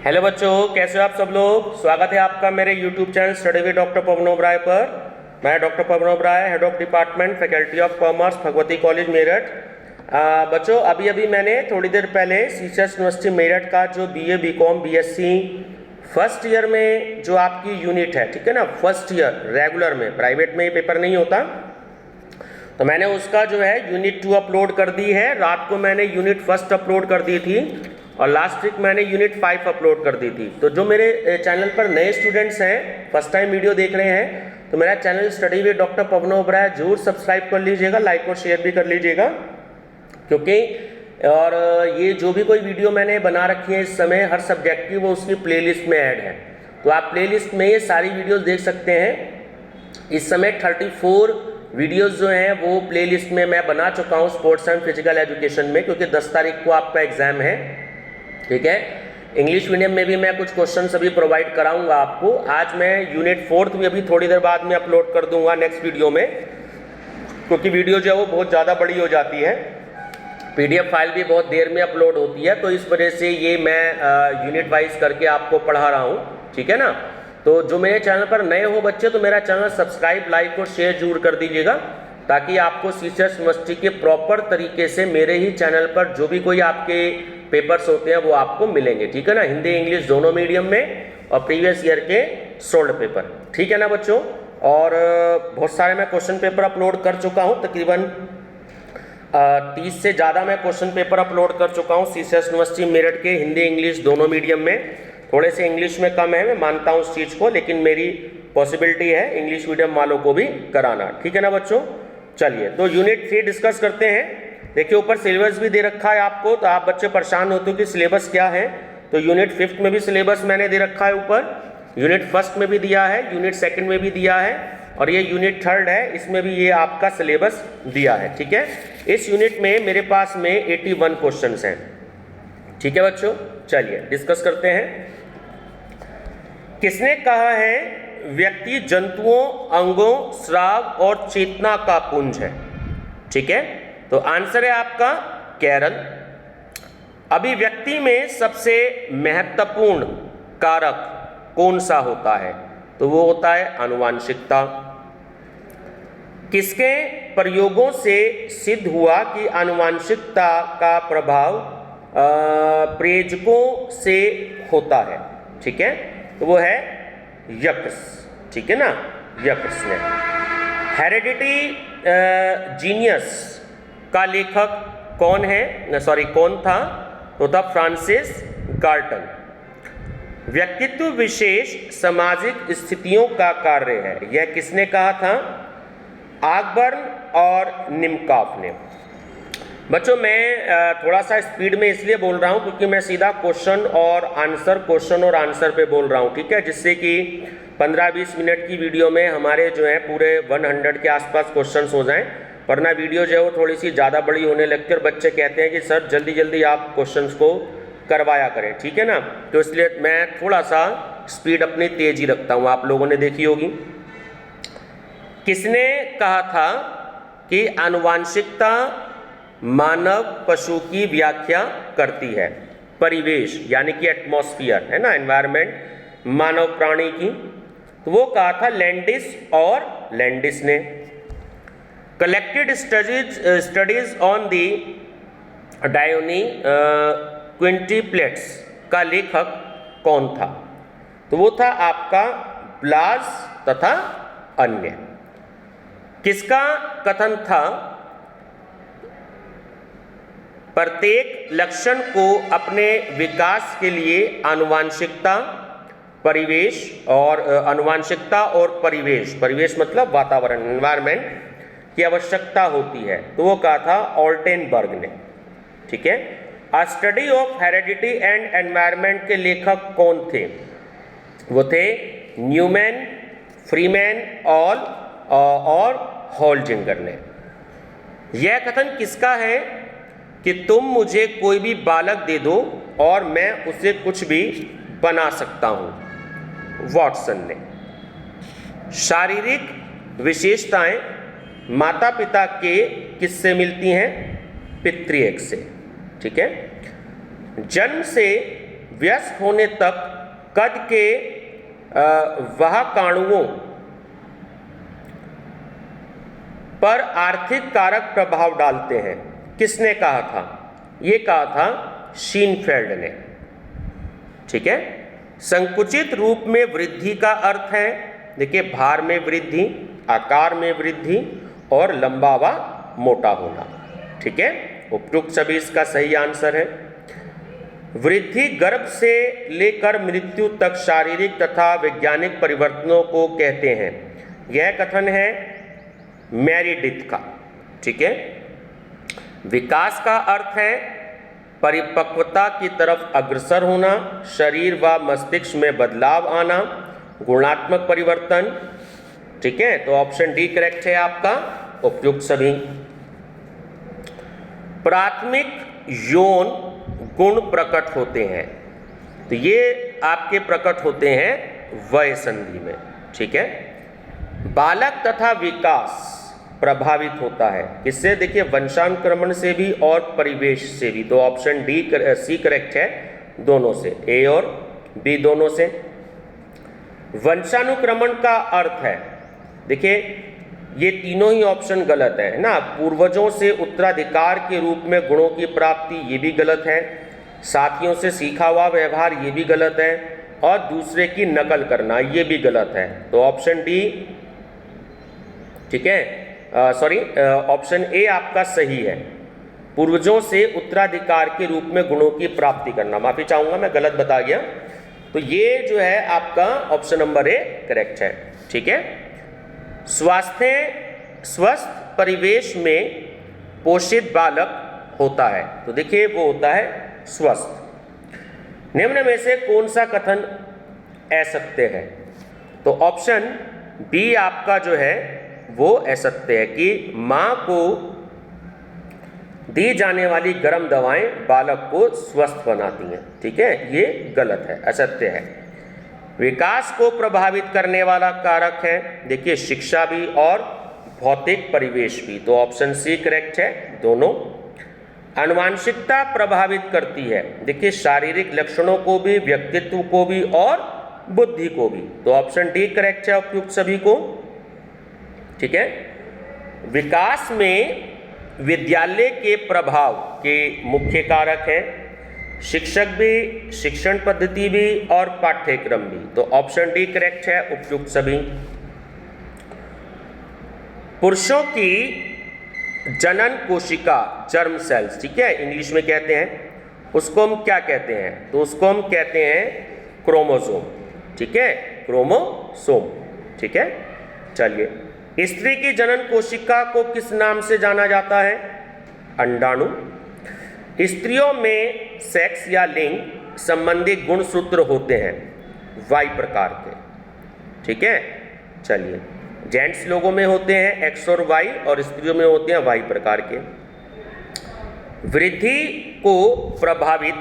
Hello बच्चों, कैसे हो आप सब लोग। स्वागत है आपका मेरे YouTube channel study with doctor Pawan Oberoi पर। मैं doctor Pawan Oberoi, head of department faculty of commerce, Bhagwati college Meerut. बच्चों, अभी मैंने थोड़ी देर पहले सीसर्स यूनिवर्सिटी मेरठ का जो BA BCom BSc first year में जो आपकी यूनिट है, ठीक है ना, फर्स्ट ईयर रेगुलर में, प्राइवेट में ये पेपर नहीं होता, तो मैंने उसका जो है यूनिट 2 अपलोड कर दी है। रात को मैंने यूनिट फर्स्ट अपलोड कर दी थी और लास्ट वीक मैंने यूनिट 5 अपलोड कर दी थी। तो जो मेरे चैनल पर नए स्टूडेंट्स हैं, फर्स्ट टाइम वीडियो देख रहे हैं, तो मेरा channel study with doctor Pawan Oberoi जरूर सब्सक्राइब कर लीजिएगा, लाइक और शेयर भी कर लीजिएगा, क्योंकि और ये जो भी कोई वीडियो मैंने बना रखी है इस समय हर सब्जेक्ट की, वो उसकी प्लेलिस्ट में ऐड है। तो आप प्लेलिस्ट में ये सारी वीडियोस देख सकते हैं। इस समय 34 वीडियोस जो हैं वो प्लेलिस्ट में मैं बना चुका हूँ स्पोर्ट्स एंड फिजिकल एजुकेशन में, क्योंकि 10 तारीख को आपका एग्जाम है, ठीक है। इंग्लिश मीडियम में भी मैं कुछ क्वेश्चन अभी प्रोवाइड कराऊंगा आपको। आज मैं यूनिट 4 भी अभी थोड़ी देर बाद में अपलोड कर दूंगा नेक्स्ट वीडियो में, क्योंकि वीडियो जो है वो बहुत ज़्यादा बड़ी हो जाती है, PDF फाइल भी बहुत देर में अपलोड होती है, तो इस वजह से ये मैं यूनिट वाइज करके आपको पढ़ा रहा हूँ, ठीक है ना। तो जो मेरे चैनल पर नए हो बच्चे, तो मेरा चैनल सब्सक्राइब, लाइक और शेयर जरूर कर दीजिएगा, ताकि आपको सीसर्स यूनिवर्सिटी के प्रॉपर तरीके से मेरे ही चैनल पर जो भी कोई आपके पेपर्स होते हैं वो आपको मिलेंगे, ठीक है ना, हिंदी इंग्लिश दोनों मीडियम में, और प्रीवियस ईयर के सोल्ड पेपर, ठीक है ना बच्चों। और बहुत सारे मैं क्वेश्चन पेपर अपलोड कर चुका हूँ, तकरीबन 30 से ज़्यादा मैं क्वेश्चन पेपर अपलोड कर चुका हूँ सीसर्स यूनिवर्सिटी मेरठ के, हिंदी इंग्लिश दोनों मीडियम में। थोड़े से इंग्लिश में कम है, मैं मानता हूँ उस चीज़ को, लेकिन मेरी पॉसिबिलिटी है इंग्लिश मीडियम वालों को भी कराना, ठीक है ना बच्चों। चलिए, तो यूनिट 3 डिस्कस करते हैं। देखिए, ऊपर सिलेबस भी दे रखा है आपको, तो आप बच्चे परेशान होते हो कि सिलेबस क्या है। तो यूनिट 5 में भी सिलेबस मैंने दे रखा है ऊपर, यूनिट 1 में भी दिया है, यूनिट 2 में भी दिया है, और ये यूनिट 3 है, इसमें भी ये आपका सिलेबस दिया है, ठीक है। इस यूनिट में मेरे पास में 81 क्वेश्चन हैं, ठीक है बच्चों। चलिए डिस्कस करते हैं। किसने कहा है व्यक्ति जंतुओं, अंगों, श्राव और चेतना का पुंज है, ठीक है। तो आंसर है आपका कैरल। अभिव्यक्ति में सबसे महत्वपूर्ण कारक कौन सा होता है, तो वो होता है आनुवांशिकता। किसके प्रयोगों से सिद्ध हुआ कि आनुवांशिकता का प्रभाव प्रेरकों से होता है, ठीक है, तो वो है यक्स, ठीक है ना, यक्स ने। हेरेडिटी जीनियस का लेखक कौन है, कौन था, तो था फ्रांसिस गार्टन। व्यक्तित्व विशेष सामाजिक स्थितियों का कार्य है, यह किसने कहा था, आकबर्न और निमकॉफ ने। बच्चों, मैं थोड़ा सा स्पीड में इसलिए बोल रहा हूँ क्योंकि मैं सीधा क्वेश्चन और आंसर पे बोल रहा हूँ, ठीक है, जिससे कि 15-20 मिनट की वीडियो में हमारे जो है पूरे 100 के आसपास क्वेश्चंस हो जाएं, वरना वीडियो जो है वो थोड़ी सी ज़्यादा बड़ी होने लगती है और बच्चे कहते हैं कि सर जल्दी जल्दी आप क्वेश्चंस को करवाया करें, ठीक है ना। तो इसलिए मैं थोड़ा सा स्पीड अपनी तेज ही रखता हूँ, आप लोगों ने देखी होगी। किसने कहा था कि आनुवांशिकता मानव पशु की व्याख्या करती है, परिवेश यानी कि एटमॉस्फियर है ना, एनवायरनमेंट मानव प्राणी की, तो वो कहा था लैंडिस ने। कलेक्टेड स्टडीज ऑन दी डायोनी क्विंटिप्लेट्स का लेखक कौन था, तो वो था आपका ब्लास तथा अन्य। किसका कथन था प्रत्येक लक्षण को अपने विकास के लिए आनुवांशिकता और परिवेश मतलब वातावरण, एनवायरनमेंट की आवश्यकता होती है, तो वो कहा था ऑल्टेनबर्ग ने, ठीक है। अ study of heredity and environment के लेखक कौन थे, वो थे न्यूमैन, फ्रीमैन और होल्जिंगर ने। यह कथन किसका है कि तुम मुझे कोई भी बालक दे दो और मैं उसे कुछ भी बना सकता हूं, वॉटसन ने। शारीरिक विशेषताएं माता पिता के किससे मिलती हैं, पितृएक से, ठीक है। जन्म से वयस्क होने तक कद के वह काणुओं पर आर्थिक कारक प्रभाव डालते हैं। किसने कहा था? ये कहा था शीनफेल्ड ने। ठीक है। संकुचित रूप में वृद्धि का अर्थ है, देखिए, भार में वृद्धि, आकार में वृद्धि और लंबा व मोटा होना। ठीक है, उपयुक्त सभी इसका सही आंसर है। वृद्धि गर्भ से लेकर मृत्यु तक शारीरिक तथा वैज्ञानिक परिवर्तनों को कहते हैं। यह कथन है मेरिडिथ का। ठीक है। विकास का अर्थ है परिपक्वता की तरफ अग्रसर होना, शरीर व मस्तिष्क में बदलाव आना, गुणात्मक परिवर्तन। ठीक है, तो ऑप्शन डी करेक्ट है आपका, उपयुक्त सभी। प्राथमिक यौन गुण प्रकट होते हैं, तो ये आपके प्रकट होते हैं वय संधि में। ठीक है। बालक तथा विकास प्रभावित होता है किससे? देखिए, वंशानुक्रमण से भी और परिवेश से भी। तो ऑप्शन डी सी करेक्ट है, दोनों से, ए और बी दोनों से। वंशानुक्रमण का अर्थ है, देखिए, ये तीनों ही ऑप्शन गलत है ना। पूर्वजों से उत्तराधिकार के रूप में गुणों की प्राप्ति, ये भी गलत है। साथियों से सीखा हुआ व्यवहार, ये भी गलत है। और दूसरे की नकल करना, ये भी गलत है। तो ऑप्शन डी, ठीक है, सॉरी, ऑप्शन ए आपका सही है। पूर्वजों से उत्तराधिकार के रूप में गुणों की प्राप्ति करना। माफी चाहूंगा, मैं गलत बता गया। तो ये जो है आपका ऑप्शन नंबर ए करेक्ट है। ठीक है। स्वस्थ परिवेश में पोषित बालक होता है, तो देखिए वो होता है स्वस्थ। निम्न में से कौन सा कथन असत्य है? तो ऑप्शन बी आपका जो है वो असत्य है कि मां को दी जाने वाली गर्म दवाएं बालक को स्वस्थ बनाती हैं। ठीक है, ये गलत है, असत्य है। विकास को प्रभावित करने वाला कारक है, देखिए, शिक्षा भी और भौतिक परिवेश भी। तो ऑप्शन सी करेक्ट है, दोनों। आनुवांशिकता प्रभावित करती है, देखिए, शारीरिक लक्षणों को भी, व्यक्तित्व को भी और बुद्धि को भी। तो ऑप्शन डी करेक्ट है, उपयुक्त सभी को। ठीक है। विकास में विद्यालय के प्रभाव के मुख्य कारक हैं शिक्षक भी, शिक्षण पद्धति भी और पाठ्यक्रम भी। तो ऑप्शन डी करेक्ट है, उपयुक्त सभी। पुरुषों की जनन कोशिका, जर्म सेल्स, ठीक है, इंग्लिश में कहते हैं, उसको हम क्या कहते हैं? तो उसको हम कहते हैं क्रोमोसोम। ठीक है, क्रोमोसोम। ठीक है। चलिए, स्त्री की जनन कोशिका को किस नाम से जाना जाता है? अंडाणु। स्त्रियों में सेक्स या लिंग संबंधी गुणसूत्र होते हैं वाई प्रकार के। ठीक है। चलिए, जेंट्स लोगों में होते हैं एक्स और वाई, और स्त्रियों में होते हैं वाई प्रकार के। वृद्धि को प्रभावित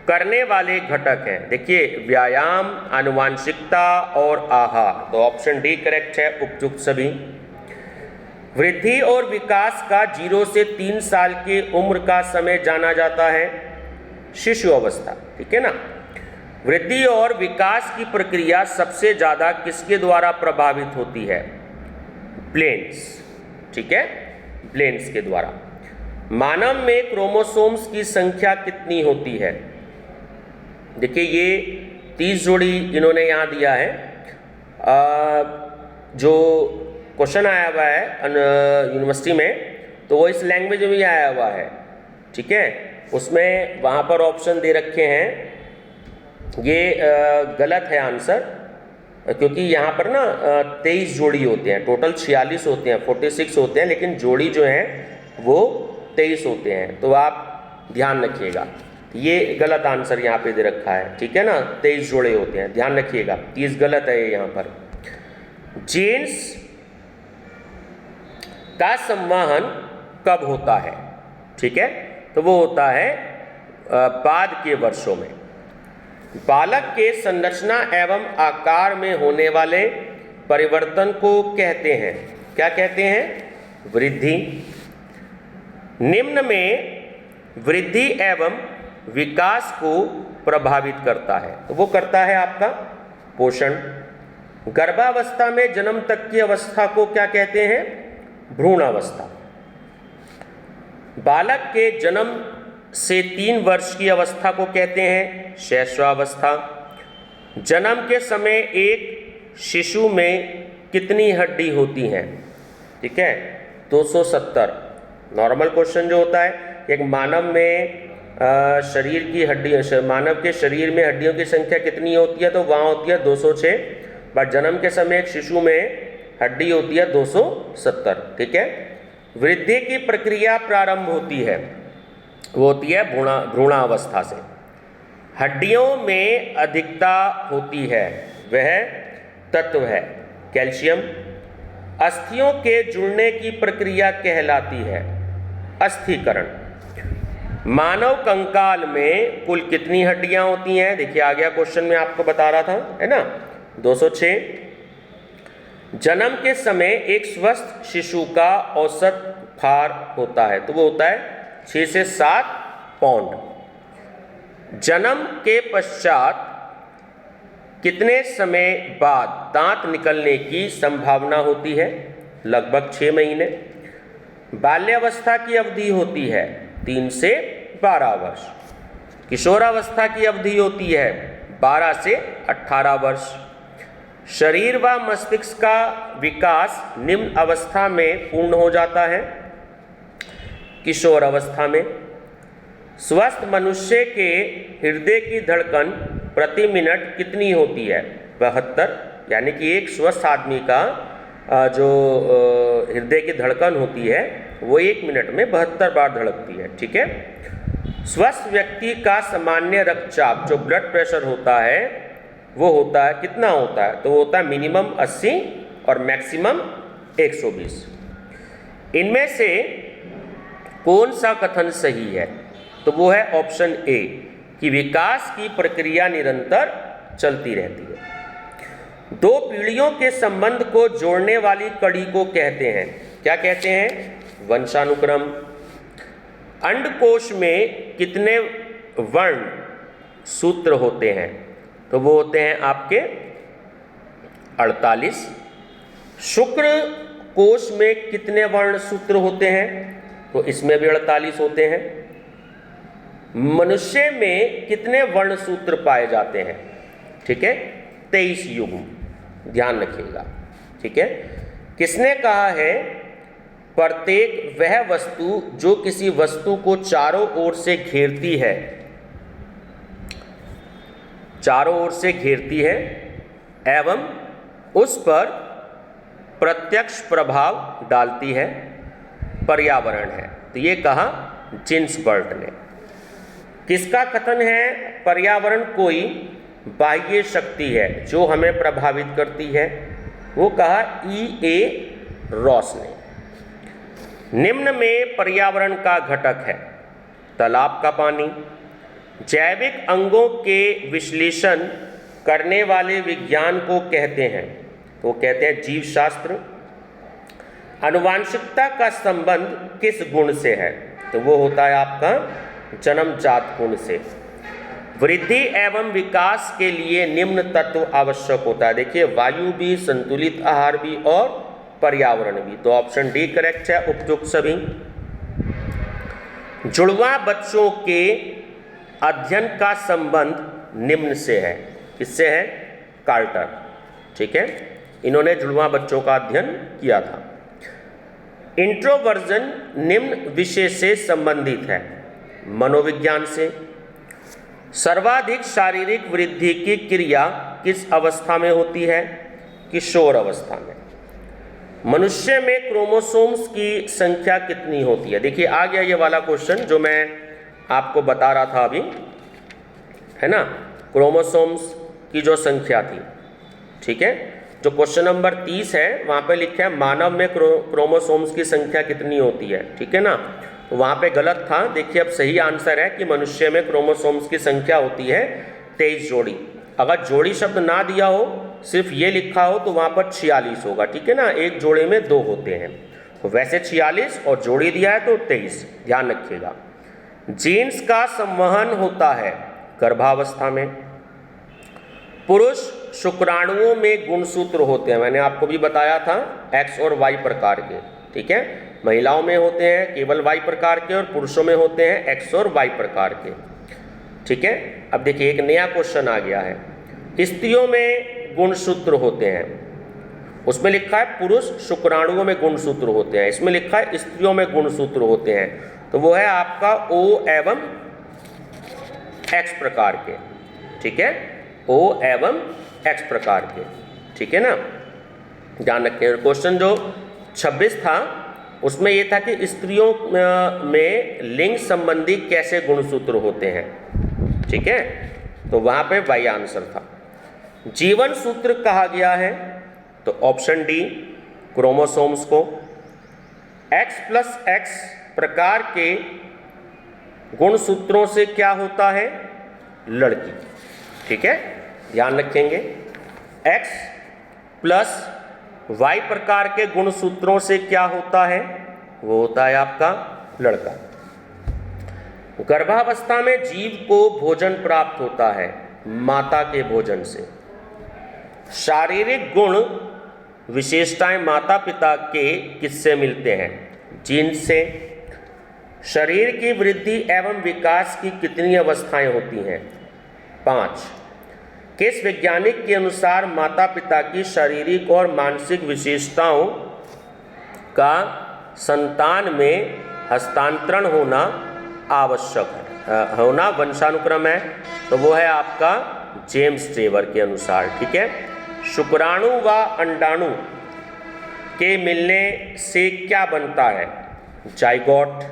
करने वाले घटक हैं, देखिए, व्यायाम, आनुवांशिकता और आहार। तो ऑप्शन डी करेक्ट है, उपयुक्त सभी। वृद्धि और विकास का 0 से 3 साल की उम्र का समय जाना जाता है शिशु अवस्था। ठीक है ना। वृद्धि और विकास की प्रक्रिया सबसे ज्यादा किसके द्वारा प्रभावित होती है? ब्लेन्स। ठीक है, ब्लेन्स के द्वारा। मानव में क्रोमोसोम्स की संख्या कितनी होती है? देखिए, ये 30 जोड़ी इन्होंने यहाँ दिया है। जो क्वेश्चन आया हुआ है यूनिवर्सिटी में, तो वो इस लैंग्वेज में भी आया हुआ है। ठीक है, उसमें वहाँ पर ऑप्शन दे रखे हैं, ये गलत है आंसर, क्योंकि यहाँ पर ना 23 जोड़ी होते हैं, टोटल 46 होते हैं, 46 होते हैं, लेकिन जोड़ी जो है वो 23 होते हैं। तो आप ध्यान रखिएगा, ये गलत आंसर यहाँ पे दे रखा है। ठीक है ना, 23 जोड़े होते हैं, ध्यान रखिएगा, 30 गलत है ये यहाँ पर। जीन्स का संवहन कब होता है? ठीक है, तो वो होता है बाद के वर्षों में। बालक के संरचना एवं आकार में होने वाले परिवर्तन को कहते हैं, क्या कहते हैं? वृद्धि। निम्न में वृद्धि एवं विकास को प्रभावित करता है? तो वो करता है आपका पोषण। गर्भावस्था में जन्म तक की अवस्था को क्या कहते हैं? भ्रूणावस्था। बालक के जन्म से 3 वर्ष की अवस्था को कहते हैं शैशवावस्था। जन्म के समय एक शिशु में कितनी हड्डी होती हैं? ठीक है, 270। नॉर्मल क्वेश्चन जो होता है, एक मानव में शरीर की हड्डी, मानव के शरीर में हड्डियों की संख्या कितनी होती है? तो वहाँ होती है 206, बट जन्म के समय एक शिशु में हड्डी होती है 270। ठीक है। वृद्धि की प्रक्रिया प्रारंभ होती है, वो होती है भ्रूणावस्था से। हड्डियों में अधिकता होती है, वह तत्व है कैल्शियम। अस्थियों के जुड़ने की प्रक्रिया कहलाती है अस्थिकरण। मानव कंकाल में कुल कितनी हड्डियां होती हैं? देखिए आ गया क्वेश्चन में आपको बता रहा था, है ना, 206। जन्म के समय एक स्वस्थ शिशु का औसत भार होता है, तो वो होता है 6 से 7 पाउंड। जन्म के पश्चात कितने समय बाद दांत निकलने की संभावना होती है? लगभग 6 महीने। बाल्यावस्था की अवधि होती है 3 से 12 वर्ष। किशोरावस्था की अवधि होती है 12 से 18 वर्ष। शरीर व मस्तिष्क का विकास निम्न अवस्था में पूर्ण हो जाता है किशोर अवस्था में। स्वस्थ मनुष्य के हृदय की धड़कन प्रति मिनट कितनी होती है? 72। यानी कि एक स्वस्थ आदमी का जो हृदय की धड़कन होती है वो 1 मिनट में 72 बार धड़कती है। ठीक है। स्वस्थ व्यक्ति का सामान्य रक्तचाप जो ब्लड प्रेशर होता है वो होता है कितना होता है? तो वो होता है मिनिमम 80 और मैक्सिमम 120। इनमें से कौन सा कथन सही है? तो वो है ऑप्शन ए कि विकास की प्रक्रिया निरंतर चलती रहती है। 2 पीढ़ियों के संबंध को जोड़ने वाली कड़ी को कहते हैं, क्या कहते हैं? वंशानुक्रम। अंडकोश में कितने वर्ण सूत्र होते हैं? तो वो होते हैं आपके 48। शुक्र कोश में कितने वर्ण सूत्र होते हैं? तो इसमें भी 48 होते हैं। मनुष्य में कितने वर्ण सूत्र पाए जाते हैं? ठीक है, 23 युग्म, ध्यान रखिएगा। ठीक है। किसने कहा है प्रत्येक वह वस्तु जो किसी वस्तु को चारों ओर से घेरती है, चारों ओर से घेरती है एवं उस पर प्रत्यक्ष प्रभाव डालती है, पर्यावरण है? तो ये कहा जिन्सबर्ग ने। किसका कथन है? पर्यावरण कोई बाह्य शक्ति है जो हमें प्रभावित करती है, वो कहा E.A. रॉस ने। निम्न में पर्यावरण का घटक है तालाब का पानी। जैविक अंगों के विश्लेषण करने वाले विज्ञान को कहते हैं, तो कहते हैं जीव शास्त्र। आनुवांशिकता का संबंध किस गुण से है? तो वो होता है आपका जन्मजात गुण से। वृद्धि एवं विकास के लिए निम्न तत्व आवश्यक होता है। देखिए वायु भी, संतुलित आहार भी और पर्यावरण भी। तो ऑप्शन डी करेक्ट है, उपयुक्त सभी। जुड़वा बच्चों के अध्ययन का संबंध निम्न से है, किससे है? कार्टर। ठीक है, इन्होंने जुड़वा बच्चों का अध्ययन किया था। इंट्रोवर्जन निम्न विषय से संबंधित है, मनोविज्ञान से। सर्वाधिक शारीरिक वृद्धि की क्रिया किस अवस्था में होती है? किशोर अवस्था में। मनुष्य में क्रोमोसोम्स की संख्या कितनी होती है? देखिए आ गया ये वाला क्वेश्चन जो मैं आपको बता रहा था अभी, है ना, क्रोमोसोम्स की जो संख्या थी। ठीक है, जो क्वेश्चन नंबर 30 है वहाँ पे लिखा है मानव में क्रोमोसोम्स की संख्या कितनी होती है। ठीक है ना, तो वहाँ पे गलत था। देखिए अब सही आंसर है कि मनुष्य में क्रोमोसोम्स की संख्या होती है 23 जोड़ी। अगर जोड़ी शब्द ना दिया हो, सिर्फ ये लिखा हो, तो वहाँ पर 46 होगा। ठीक है ना, एक जोड़े में 2 होते हैं, तो वैसे 46 और जोड़ी दिया है तो 23, ध्यान रखिएगा। जीन्स का संवहन होता है गर्भावस्था में। पुरुष शुक्राणुओं में गुणसूत्र होते हैं, मैंने आपको भी बताया था, एक्स और वाई प्रकार के, ठीक है। महिलाओं में होते हैं केवल वाई प्रकार के और पुरुषों में होते हैं एक्स और वाई प्रकार के, ठीक है। अब देखिए एक नया क्वेश्चन आ गया है, स्त्रियों में गुणसूत्र होते हैं, उसमें लिखा है पुरुष शुक्राणुओं में गुणसूत्र होते हैं, इसमें लिखा है स्त्रियों में गुणसूत्र होते हैं, तो वो है आपका O एवं X प्रकार के, ठीक है, O एवं X प्रकार के, ठीक है ना, ध्यान रखें। क्वेश्चन जो 26 था उसमें ये था कि स्त्रियों में लिंग संबंधी कैसे गुणसूत्र होते हैं, ठीक है, तो वहां पे वाई आंसर था। जीवन सूत्र कहा गया है तो ऑप्शन डी क्रोमोसोम्स को। X+X प्रकार के गुणसूत्रों से क्या होता है, लड़की, ठीक है, ध्यान रखेंगे। X+Y प्रकार के गुणसूत्रों से क्या होता है, वो होता है आपका लड़का। गर्भावस्था में जीव को भोजन प्राप्त होता है माता के भोजन से। शारीरिक गुण विशेषताएं माता पिता के किससे मिलते हैं, जीन से। शरीर की वृद्धि एवं विकास की कितनी अवस्थाएं होती हैं, 5। किस वैज्ञानिक के अनुसार माता पिता की शारीरिक और मानसिक विशेषताओं का संतान में हस्तांतरण होना आवश्यक है, होना वंशानुक्रम है, तो वो है आपका जेम्स टेवर के अनुसार, ठीक है। शुक्राणु व अंडाणु के मिलने से क्या बनता है, जाइगोट।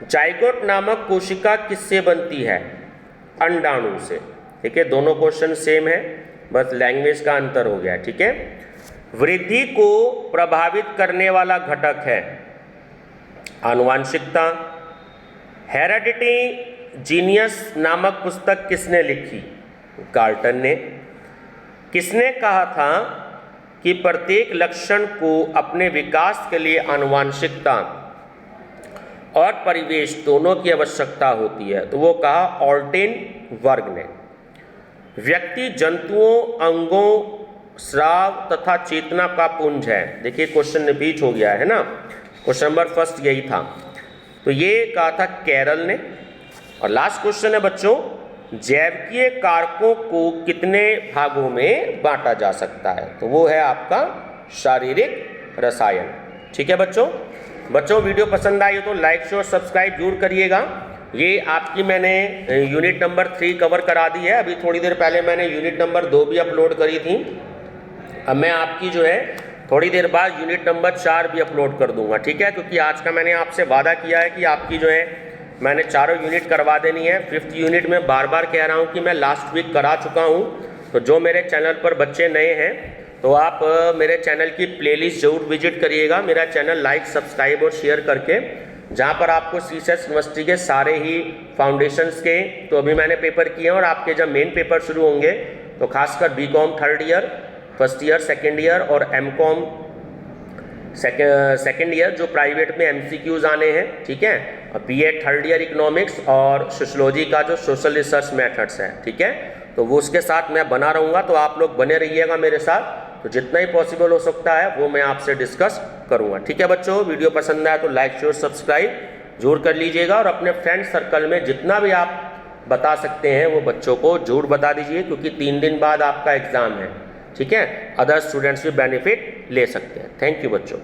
जाइगोट नामक कोशिका किससे बनती है, अंडाणु से, ठीक है। दोनों क्वेश्चन सेम है, बस लैंग्वेज का अंतर हो गया, ठीक है। वृद्धि को प्रभावित करने वाला घटक है आनुवांशिकता। हेरेडिटी जीनियस नामक पुस्तक किसने लिखी, गाल्टन ने। किसने कहा था कि प्रत्येक लक्षण को अपने विकास के लिए आनुवांशिकता और परिवेश दोनों की आवश्यकता होती है, तो वो कहा ऑल्टेन वर्ग ने। व्यक्ति जंतुओं, अंगों, स्राव तथा चेतना का पुंज है। देखिए क्वेश्चन रिपीट हो गया है ना, क्वेश्चन नंबर फर्स्ट यही था, तो ये कहा था कैरल ने। और लास्ट क्वेश्चन है बच्चों, जैविकीय कारकों को कितने भागों में बांटा जा सकता है, तो वो है आपका शारीरिक रसायन, ठीक है बच्चों वीडियो पसंद आई हो तो लाइक शेयर सब्सक्राइब जरूर करिएगा। ये आपकी मैंने यूनिट नंबर 3 कवर करा दी है, अभी थोड़ी देर पहले मैंने यूनिट नंबर 2 भी अपलोड करी थी। अब मैं आपकी जो है थोड़ी देर बाद यूनिट नंबर 4 भी अपलोड कर दूंगा, ठीक है, क्योंकि आज का मैंने आपसे वादा किया है कि आपकी जो है मैंने चारों यूनिट करवा देनी है। 5th यूनिट में बार बार कह रहा हूँ कि मैं लास्ट वीक करा चुका हूँ, तो जो मेरे चैनल पर बच्चे नए हैं तो आप मेरे चैनल की प्लेलिस्ट जरूर विजिट करिएगा। मेरा चैनल लाइक सब्सक्राइब और शेयर करके, जहाँ पर आपको सीसेस यूनिवर्सिटी के सारे ही फाउंडेशंस के तो अभी मैंने पेपर किए हैं, और आपके जब मेन पेपर शुरू होंगे तो खासकर BCom 3rd year, 1st year, 2nd year और MCom 2nd ईयर जो प्राइवेट में MCQs आने हैं, ठीक है, और BA 3rd ईयर इकोनॉमिक्स और सोशोलॉजी का जो सोशल रिसर्च मेथड्स है, ठीक है, तो वो उसके साथ मैं बना रहूँगा, तो आप लोग बने रहिएगा मेरे साथ, तो जितना ही पॉसिबल हो सकता है वो मैं आपसे डिस्कस करूँगा, ठीक है बच्चों। वीडियो पसंद आया तो लाइक शेयर सब्सक्राइब जरूर कर लीजिएगा, और अपने फ्रेंड सर्कल में जितना भी आप बता सकते हैं वो बच्चों को जरूर बता दीजिए, क्योंकि 3 दिन बाद आपका एग्ज़ाम है, ठीक है, अदर स्टूडेंट्स भी बेनिफिट ले सकते हैं। थैंक यू बच्चों।